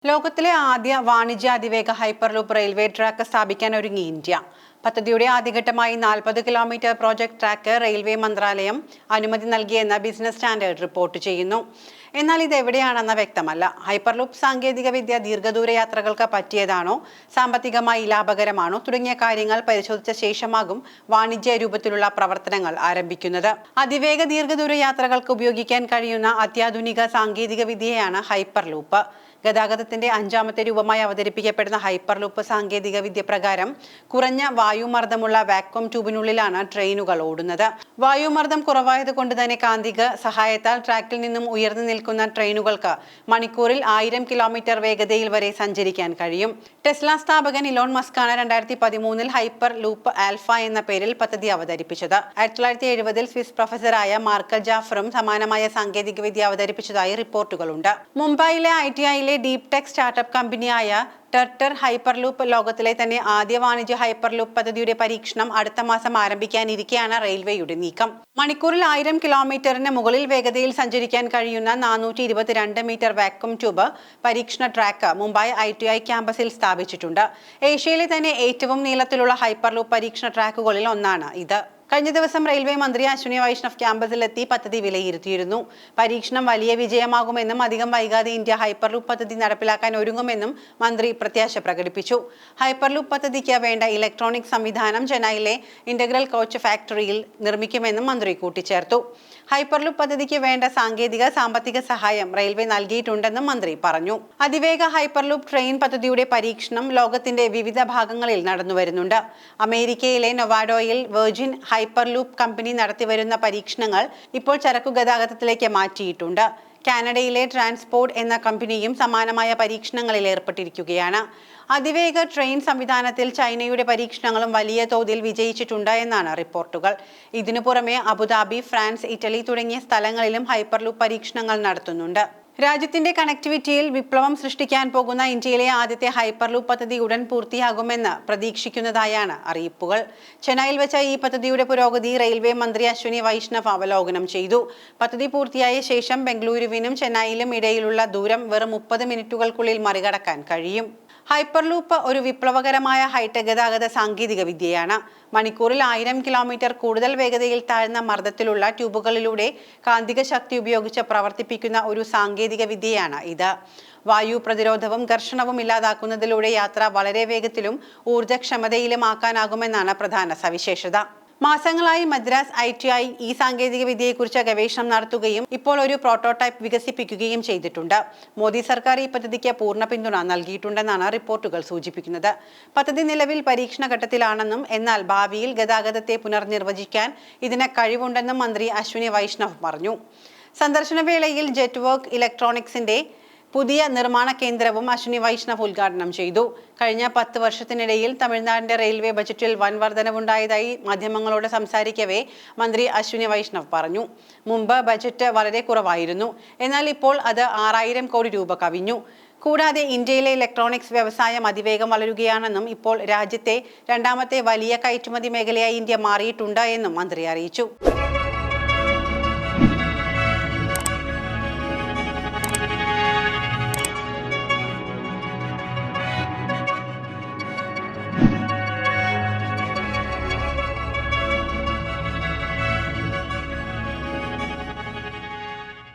ലോകത്തിലെ ആദ്യ വാണിജ്യ അതിവേഗ ഹൈപ്പർലൂപ്പ് റെയിൽവേ ട്രാക്ക് സ്ഥാപിക്കാൻ ഒരുങ്ങി ഇന്ത്യ. പദ്ധതിയുടെ ആദ്യഘട്ടമായി 40 കിലോമീറ്റർ പ്രോജക്ട് ട്രാക്ക് റെയിൽവേ മന്ത്രാലയം അനുമതി നൽകിയെന്ന് ബിസിനസ് സ്റ്റാൻഡേർഡ് റിപ്പോർട്ട് ചെയ്യുന്നു. എന്നാൽ ഇത് എവിടെയാണെന്ന് വ്യക്തമല്ല. ഹൈപ്പർലൂപ്പ് സാങ്കേതികവിദ്യ ദീർഘദൂര യാത്രകൾക്ക് പറ്റിയതാണോ, സാമ്പത്തികമായി ലാഭകരമാണോ തുടങ്ങിയ കാര്യങ്ങൾ പരിശോധിച്ച ശേഷമാകും വാണിജ്യ രൂപത്തിലുള്ള പ്രവർത്തനങ്ങൾ ആരംഭിക്കുന്നത്. അതിവേഗ ദീർഘദൂര യാത്രകൾക്ക് ഉപയോഗിക്കാൻ കഴിയുന്ന അത്യാധുനിക സാങ്കേതികവിദ്യയാണ് ഹൈപ്പർലൂപ്പ്. ഗതാഗതത്തിന്റെ അഞ്ചാമത്തെ രൂപമായി അവതരിപ്പിക്കപ്പെടുന്ന ഹൈപ്പർലൂപ്പ് സാങ്കേതിക വിദ്യ പ്രകാരം കുറഞ്ഞ വായുമർദ്ദമുള്ള വാക്വം ട്യൂബിനുള്ളിലാണ് ട്രെയിനുകൾ ഓടുന്നത്. വായുമർദ്ദം കുറവായതുകൊണ്ട് തന്നെ കാന്തിക സഹായത്താൽ ട്രാക്കിൽ നിന്നും ഉയർന്നു നിൽക്കുന്ന ട്രെയിനുകൾക്ക് മണിക്കൂറിൽ 1000 കിലോമീറ്റർ വേഗതയിൽ വരെ സഞ്ചരിക്കാൻ കഴിയും. ടെസ്ല സ്ഥാപകൻ ഇലോൺ മസ്കാണ് 2013 ഹൈപ്പർ ലൂപ്പ് ആൽഫ എന്ന പേരിൽ പദ്ധതി അവതരിപ്പിച്ചത്. 1970 സ്വിസ് പ്രൊഫസറായ മാർക്കൽ ജാഫറും സമാനമായ സാങ്കേതികവിദ്യ അവതരിപ്പിച്ചതായി റിപ്പോർട്ടുകളുണ്ട്. മുംബൈയിലെ ITIയിലെ ഡീപ് ടെക് സ്റ്റാർട്ടപ്പ് കമ്പനിയായ ടെർട്ടർ ഹൈപ്പർലൂപ്പ് ലോകത്തിലെ തന്നെ ആദ്യ വാണിജ്യ ഹൈപ്പർലൂപ്പ് പദ്ധതിയുടെ പരീക്ഷണം അടുത്ത മാസം ആരംഭിക്കാനിരിക്കെയാണ് റെയിൽവേയുടെ നീക്കം. മണിക്കൂറിൽ 1000 കിലോമീറ്ററിന് മുകളിൽ വേഗതയിൽ സഞ്ചരിക്കാൻ കഴിയുന്ന 422 മീറ്റർ വാക്വം ട്യൂബ് പരീക്ഷണ ട്രാക്ക് മുംബൈ ITI ക്യാമ്പസിൽ സ്ഥാപിച്ചിട്ടുണ്ട്. ഏഷ്യയിലെ തന്നെ ഏറ്റവും നീളത്തിലുള്ള ഹൈപ്പർലൂപ്പ് പരീക്ഷണ ട്രാക്കുകളിൽ ഒന്നാണ് ഇത്. കഴിഞ്ഞ ദിവസം റെയിൽവേ മന്ത്രി അശ്വിനി വൈഷ്ണവ് ക്യാമ്പസിലെത്തി പദ്ധതി വിലയിരുത്തിയിരുന്നു. പരീക്ഷണം വലിയ വിജയമാകുമെന്നും അധികം വൈകാതെ ഇന്ത്യ ഹൈപ്പർലൂപ്പ് പദ്ധതി നടപ്പിലാക്കാൻ ഒരുങ്ങുമെന്നും മന്ത്രി പ്രത്യാശ പ്രകടിപ്പിച്ചു. ഹൈപ്പർലൂപ്പ് പദ്ധതിക്ക് വേണ്ട ഇലക്ട്രോണിക് സംവിധാനം ചെന്നൈയിലെ ഇന്റഗ്രൽ കോച്ച് ഫാക്ടറിയിൽ നിർമ്മിക്കുമെന്നും മന്ത്രി കൂട്ടിച്ചേർത്തു. ഹൈപ്പർലൂപ്പ് പദ്ധതിക്ക് വേണ്ട സാമ്പത്തിക സഹായം റെയിൽവേ നൽകിയിട്ടുണ്ടെന്നും മന്ത്രി പറഞ്ഞു. അതിവേഗ ഹൈപ്പർലൂപ്പ് ട്രെയിൻ പദ്ധതിയുടെ പരീക്ഷണം ലോകത്തിന്റെ വിവിധ ഭാഗങ്ങളിൽ നടന്നുവരുന്നുണ്ട്. അമേരിക്കയിലെ നൊവാഡോയിൽ വെർജിൻ ഹൈപ്പർലൂപ്പ് കമ്പനി നടത്തിവരുന്ന പരീക്ഷണങ്ങൾ ഇപ്പോൾ ചരക്കു ഗതാഗതത്തിലേക്ക് മാറ്റിയിട്ടുണ്ട്. കാനഡയിലെ ട്രാൻസ്പോർട്ട് എന്ന കമ്പനിയും സമാനമായ പരീക്ഷണങ്ങളിൽ ഏർപ്പെട്ടിരിക്കുകയാണ്. അതിവേഗ ട്രെയിൻ സംവിധാനത്തിൽ ചൈനയുടെ പരീക്ഷണങ്ങളും വലിയ തോതിൽ വിജയിച്ചിട്ടുണ്ട് എന്നാണ് റിപ്പോർട്ടുകൾ. ഇതിനു പുറമെ അബുദാബി, ഫ്രാൻസ്, ഇറ്റലി തുടങ്ങിയ സ്ഥലങ്ങളിലും ഹൈപ്പർലൂപ്പ് പരീക്ഷണങ്ങൾ നടത്തുന്നുണ്ട്. രാജ്യത്തിന്റെ കണക്ടിവിറ്റിയിൽ വിപ്ലവം സൃഷ്ടിക്കാൻ പോകുന്ന ഇന്ത്യയിലെ ആദ്യത്തെ ഹൈപ്പർലൂപ്പ് പദ്ധതി ഉടൻ പൂർത്തിയാകുമെന്ന് പ്രതീക്ഷിക്കുന്നതായാണ് അറിയിപ്പുകൾ. ചെന്നൈയിൽ വെച്ച ഈ പദ്ധതിയുടെ പുരോഗതി റെയിൽവേ മന്ത്രി അശ്വിനി വൈഷ്ണവ് അവലോകനം ചെയ്തു. പദ്ധതി പൂർത്തിയായ ശേഷം ബംഗളൂരുവിനും ചെന്നൈയിലും ഇടയിലുള്ള ദൂരം വെറും 30 മിനിറ്റുകൾക്കുള്ളിൽ മറികടക്കാൻ കഴിയും. ഹൈപ്പർലൂപ്പ് ഒരു വിപ്ലവകരമായ ഹൈടെക് ഗതാഗത സാങ്കേതിക വിദ്യയാണ്. മണിക്കൂറിൽ 1000 കിലോമീറ്റർ കൂടുതൽ വേഗതയിൽ താഴ്ന്ന മർദ്ദത്തിലുള്ള ട്യൂബുകളിലൂടെ കാന്തിക ശക്തി ഉപയോഗിച്ച് പ്രവർത്തിപ്പിക്കുന്ന ഒരു സാങ്കേതിക വിദ്യയാണ് ഇത്. വായു പ്രതിരോധവും ഘർഷണവും ഇല്ലാതാക്കുന്നതിലൂടെ യാത്ര വളരെ വേഗത്തിലും ഊർജ്ജക്ഷമതയിലും ആക്കാനാകുമെന്നാണ് പ്രധാന സവിശേഷത. മാസങ്ങളായി മദ്രാസ് ITI ഈ സാങ്കേതിക വിദ്യയെക്കുറിച്ച് ഗവേഷണം നടത്തുകയും ഇപ്പോൾ ഒരു പ്രോട്ടോടൈപ്പ് വികസിപ്പിക്കുകയും ചെയ്തിട്ടുണ്ട്. മോദി സർക്കാർ ഈ പദ്ധതിക്ക് പൂർണ്ണ പിന്തുണ നൽകിയിട്ടുണ്ടെന്നാണ് റിപ്പോർട്ടുകൾ സൂചിപ്പിക്കുന്നത്. പദ്ധതി നിലവിൽ പരീക്ഷണ ഘട്ടത്തിലാണെന്നും എന്നാൽ ഭാവിയിൽ ഗതാഗതത്തെ പുനർനിർവചിക്കാൻ ഇതിന് കഴിവുണ്ടെന്നും മന്ത്രി അശ്വിനി വൈഷ്ണവ് പറഞ്ഞു. സന്ദർശന വേളയിൽ ജെറ്റ് വർക്ക് ഇലക്ട്രോണിക്സിന്റെ പുതിയ നിർമ്മാണ കേന്ദ്രവും അശ്വിനി വൈഷ്ണവ് ഉദ്ഘാടനം ചെയ്തു. കഴിഞ്ഞ 10 വർഷത്തിനിടയിൽ തമിഴ്നാടിന്റെ റെയിൽവേ ബജറ്റിൽ വൻ വർധനവുണ്ടായതായി മാധ്യമങ്ങളോട് സംസാരിക്കവേ മന്ത്രി അശ്വിനി വൈഷ്ണവ് പറഞ്ഞു. മുമ്പ് ബജറ്റ് വളരെ കുറവായിരുന്നു, എന്നാൽ ഇപ്പോൾ അത് 6000 കോടി രൂപ കവിഞ്ഞു. കൂടാതെ ഇന്ത്യയിലെ ഇലക്ട്രോണിക്സ് വ്യവസായം അതിവേഗം വളരുകയാണെന്നും ഇപ്പോൾ രാജ്യത്തെ രണ്ടാമത്തെ വലിയ കയറ്റുമതി മേഖലയായി ഇന്ത്യ മാറിയിട്ടുണ്ട് എന്നും മന്ത്രി അറിയിച്ചു.